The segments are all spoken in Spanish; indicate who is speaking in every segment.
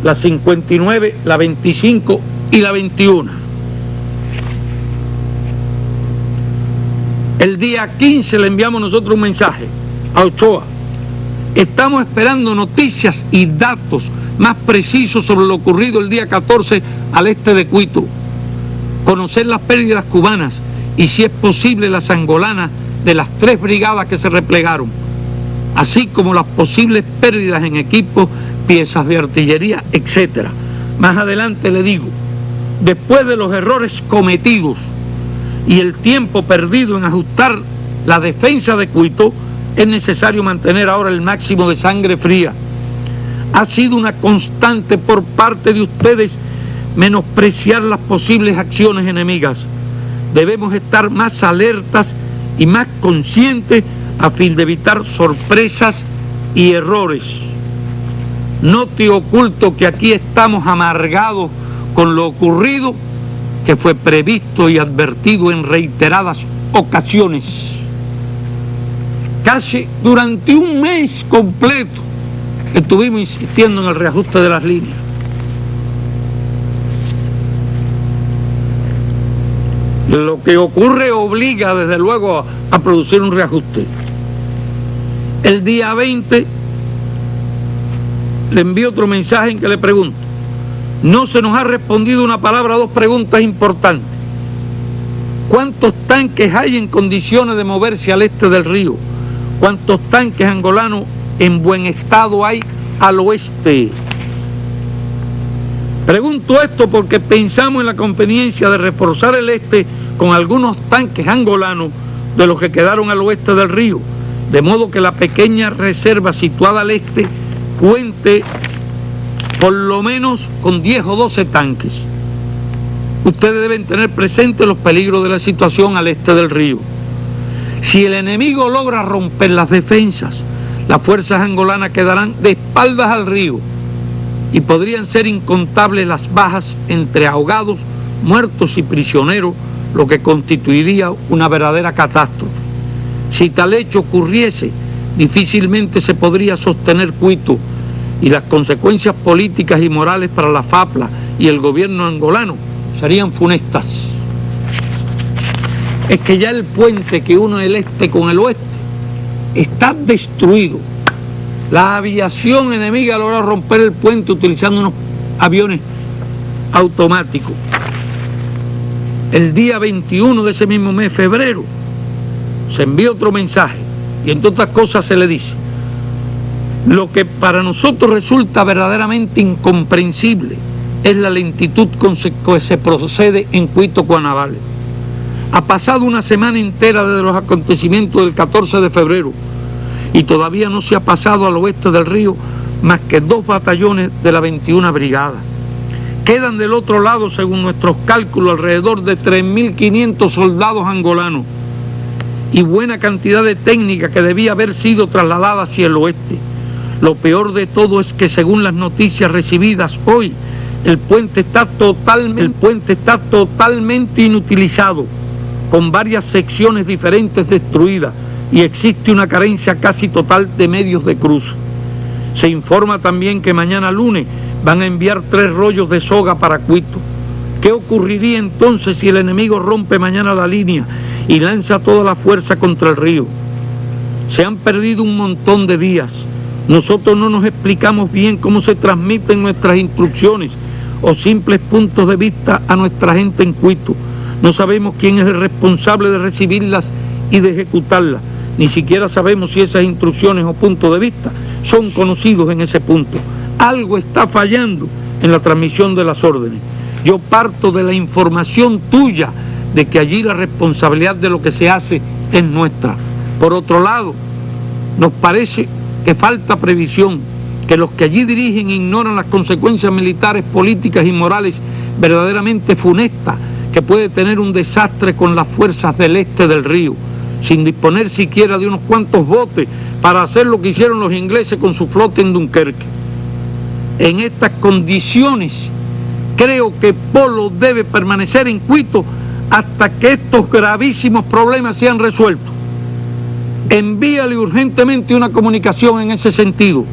Speaker 1: la 59, la 25 y la 21. El día 15 le enviamos nosotros un mensaje a Ochoa. Estamos esperando noticias y datos más precisos sobre lo ocurrido el día 14 al este de Cuito. Conocer las pérdidas cubanas y, si es posible, las angolanas de las 3 brigadas que se replegaron, así como las posibles pérdidas en equipos, piezas de artillería, etc. Más adelante le digo, después de los errores cometidos y el tiempo perdido en ajustar la defensa de Cuito, es necesario mantener ahora el máximo de sangre fría. Ha sido una constante por parte de ustedes menospreciar las posibles acciones enemigas. Debemos estar más alertas y más conscientes a fin de evitar sorpresas y errores. No te oculto que aquí estamos amargados con lo ocurrido, que fue previsto y advertido en reiteradas ocasiones. Casi durante un mes completo estuvimos insistiendo en el reajuste de las líneas. Lo que ocurre obliga desde luego a producir un reajuste. El día 20 le envío otro mensaje en que le pregunto: no se nos ha respondido una palabra a 2 preguntas importantes. ¿Cuántos tanques hay en condiciones de moverse al este del río? ¿Cuántos tanques angolanos en buen estado hay al oeste? Pregunto esto porque pensamos en la conveniencia de reforzar el este con algunos tanques angolanos de los que quedaron al oeste del río, de modo que la pequeña reserva situada al este cuente por lo menos con 10 o 12 tanques. Ustedes deben tener presente los peligros de la situación al este del río. Si el enemigo logra romper las defensas, las fuerzas angolanas quedarán de espaldas al río y podrían ser incontables las bajas entre ahogados, muertos y prisioneros, lo que constituiría una verdadera catástrofe. Si tal hecho ocurriese, difícilmente se podría sostener Cuito, y las consecuencias políticas y morales para la FAPLA y el gobierno angolano serían funestas. Es que ya el puente que une el este con el oeste está destruido. La aviación enemiga logra romper el puente utilizando unos aviones automáticos. El día 21 de ese mismo mes, febrero, se envía otro mensaje y entre otras cosas se le dice: lo que para nosotros resulta verdaderamente incomprensible es la lentitud con que se procede en Cuito Cuanavales. Ha pasado una semana entera desde los acontecimientos del 14 de febrero y todavía no se ha pasado al oeste del río más que 2 batallones de la 21 Brigada. Quedan del otro lado, según nuestros cálculos, alrededor de 3.500 soldados angolanos y buena cantidad de técnica que debía haber sido trasladada hacia el oeste. Lo peor de todo es que, según las noticias recibidas hoy, el puente está totalmente inutilizado, con varias secciones diferentes destruidas, y existe una carencia casi total de medios de cruce. Se informa también que mañana lunes van a enviar 3 rollos de soga para Cuito. ¿Qué ocurriría entonces si el enemigo rompe mañana la línea y lanza toda la fuerza contra el río? Se han perdido un montón de días. Nosotros no nos explicamos bien cómo se transmiten nuestras instrucciones o simples puntos de vista a nuestra gente en Cuito. No sabemos quién es el responsable de recibirlas y de ejecutarlas. Ni siquiera sabemos si esas instrucciones o puntos de vista son conocidos en ese punto. Algo está fallando en la transmisión de las órdenes. Yo parto de la información tuya de que allí la responsabilidad de lo que se hace es nuestra. Por otro lado, nos parece que falta previsión, que los que allí dirigen ignoran las consecuencias militares, políticas y morales verdaderamente funestas que puede tener un desastre con las fuerzas del este del río, sin disponer siquiera de unos cuantos botes para hacer lo que hicieron los ingleses con su flota en Dunkerque. En estas condiciones, creo que Polo debe permanecer en Cuito hasta que estos gravísimos problemas sean resueltos. Envíale urgentemente una comunicación en ese sentido.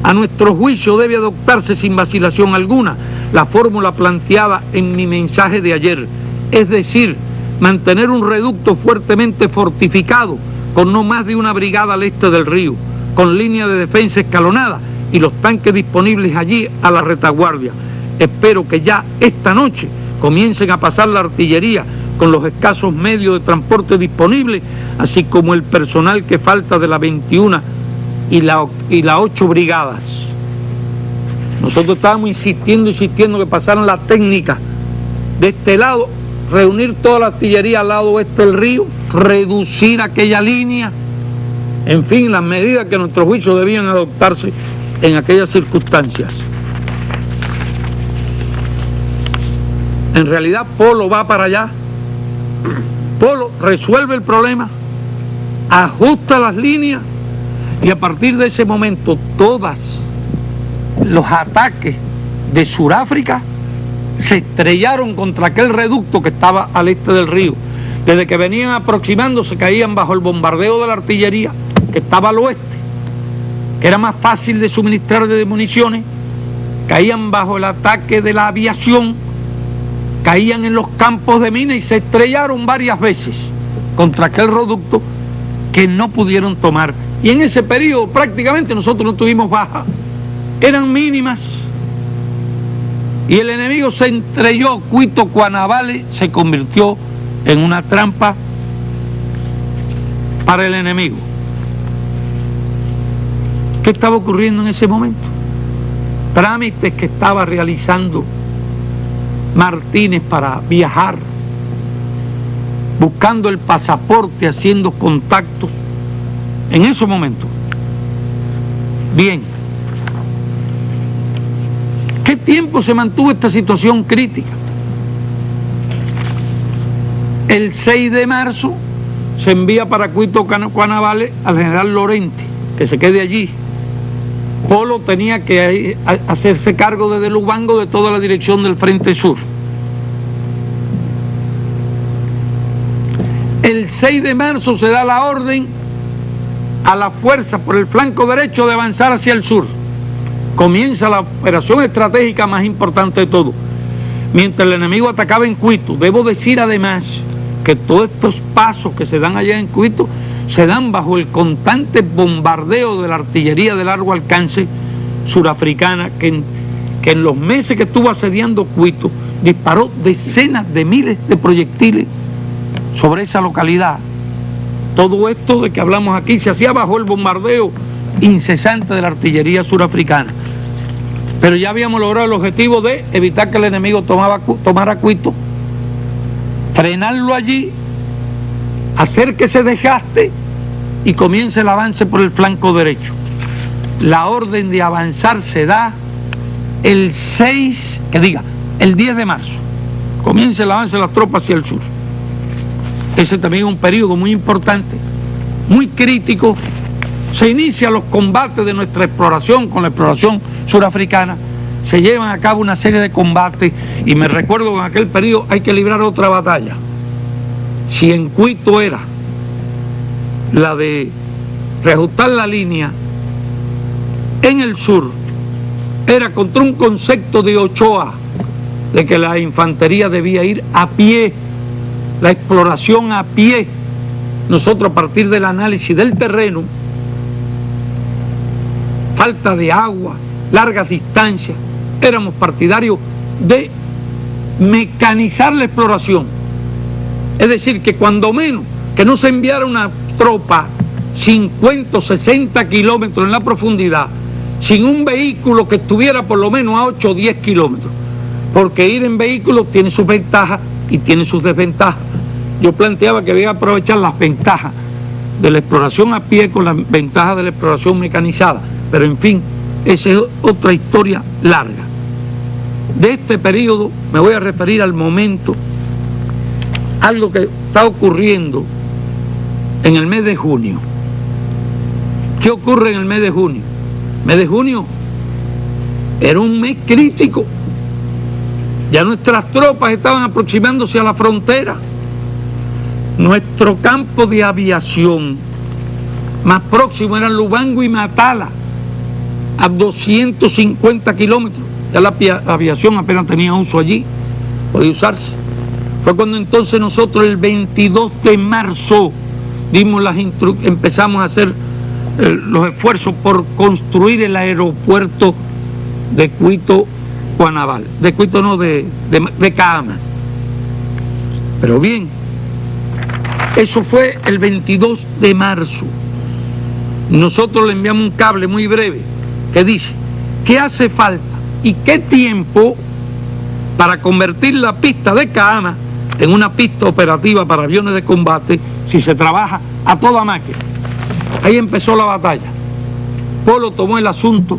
Speaker 1: A nuestro juicio debe adoptarse sin vacilación alguna la fórmula planteada en mi mensaje de ayer, es decir, mantener un reducto fuertemente fortificado con no más de una brigada al este del río, con línea de defensa escalonada y los tanques disponibles allí a la retaguardia. Espero que ya esta noche comiencen a pasar la artillería con los escasos medios de transporte disponibles, así como el personal que falta de la 21 y la 8 brigadas. Nosotros estábamos insistiendo que pasaran la técnica de este lado, reunir toda la artillería al lado oeste del río, reducir aquella línea, en fin, las medidas que a nuestro juicio debían adoptarse en aquellas circunstancias. En realidad Polo va para allá, Polo resuelve el problema, ajusta las líneas y a partir de ese momento todos los ataques de Sudáfrica se estrellaron contra aquel reducto que estaba al este del río. Desde que venían aproximándose caían bajo el bombardeo de la artillería que estaba al oeste, que era más fácil de suministrar de municiones, caían bajo el ataque de la aviación, caían en los campos de minas y se estrellaron varias veces contra aquel reducto que no pudieron tomar. Y en ese periodo prácticamente nosotros no tuvimos baja, eran mínimas. Y el enemigo se estrelló, Cuito Cuanavale se convirtió en una trampa para el enemigo. ¿Qué estaba ocurriendo en ese momento? Trámites que estaba realizando Martínez para viajar, buscando el pasaporte, haciendo contactos en ese momento. Bien, ¿qué tiempo se mantuvo esta situación crítica? El 6 de marzo se envía para Cuito Cuanavale al general Lorente, que se quede allí. Polo tenía que hacerse cargo desde Lubango de toda la dirección del Frente Sur. El 6 de marzo se da la orden a la fuerza por el flanco derecho de avanzar hacia el sur. Comienza la operación estratégica más importante de todo. Mientras el enemigo atacaba en Cuito, debo decir además que todos estos pasos que se dan allá en Cuito se dan bajo el constante bombardeo de la artillería de largo alcance surafricana que en los meses que estuvo asediando Cuito disparó decenas de miles de proyectiles sobre esa localidad. Todo esto de que hablamos aquí se hacía bajo el bombardeo incesante de la artillería surafricana. Pero ya habíamos logrado el objetivo de evitar que el enemigo tomara Cuito, frenarlo allí, hacer que se desgaste y comience el avance por el flanco derecho. La orden de avanzar se da el 10 de marzo. Comienza el avance de las tropas hacia el sur. Ese también es un periodo muy importante, muy crítico. Se inician los combates de nuestra exploración con la exploración surafricana. Se llevan a cabo una serie de combates y me recuerdo que en aquel periodo hay que librar otra batalla. Si en Cuito era la de reajustar la línea, en el sur era contra un concepto de Ochoa de que la infantería debía ir a pie, la exploración a pie. Nosotros, a partir del análisis del terreno, falta de agua, largas distancias, éramos partidarios de mecanizar la exploración. Es decir, que cuando menos que no se enviara una tropa 50 o 60 kilómetros en la profundidad sin un vehículo que estuviera por lo menos a 8 o 10 kilómetros, porque ir en vehículo tiene sus ventajas y tiene sus desventajas. Yo planteaba que había que aprovechar las ventajas de la exploración a pie con las ventajas de la exploración mecanizada, pero en fin, esa es otra historia larga. De este periodo me voy a referir al momento, algo que está ocurriendo en el mes de junio. ¿Qué ocurre en el mes de junio? El mes de junio era un mes crítico. Ya nuestras tropas estaban aproximándose a la frontera. Nuestro campo de aviación más próximo eran Lubango y Matala. a 250 kilómetros. Ya la aviación apenas tenía uso allí, podía usarse. Fue cuando entonces nosotros el 22 de marzo empezamos a hacer los esfuerzos por construir el aeropuerto de Cuito-Cuanabal, de Cuito no, de Caama. Pero bien, eso fue el 22 de marzo. Nosotros le enviamos un cable muy breve que dice qué hace falta y qué tiempo para convertir la pista de Caama en una pista operativa para aviones de combate si se trabaja a toda máquina. Ahí empezó la batalla. Polo tomó el asunto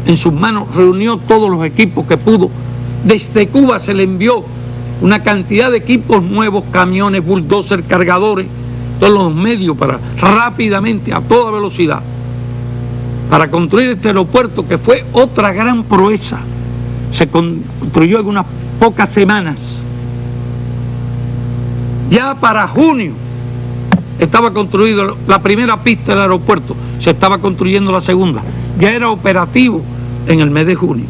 Speaker 1: en sus manos, reunió todos los equipos que pudo. Desde Cuba se le envió una cantidad de equipos nuevos, camiones, bulldozers, cargadores, todos los medios para rápidamente, a toda velocidad, para construir este aeropuerto que fue otra gran proeza. Se construyó en unas pocas semanas. Ya para junio estaba construida la primera pista del aeropuerto, se estaba construyendo la segunda, ya era operativo en el mes de junio.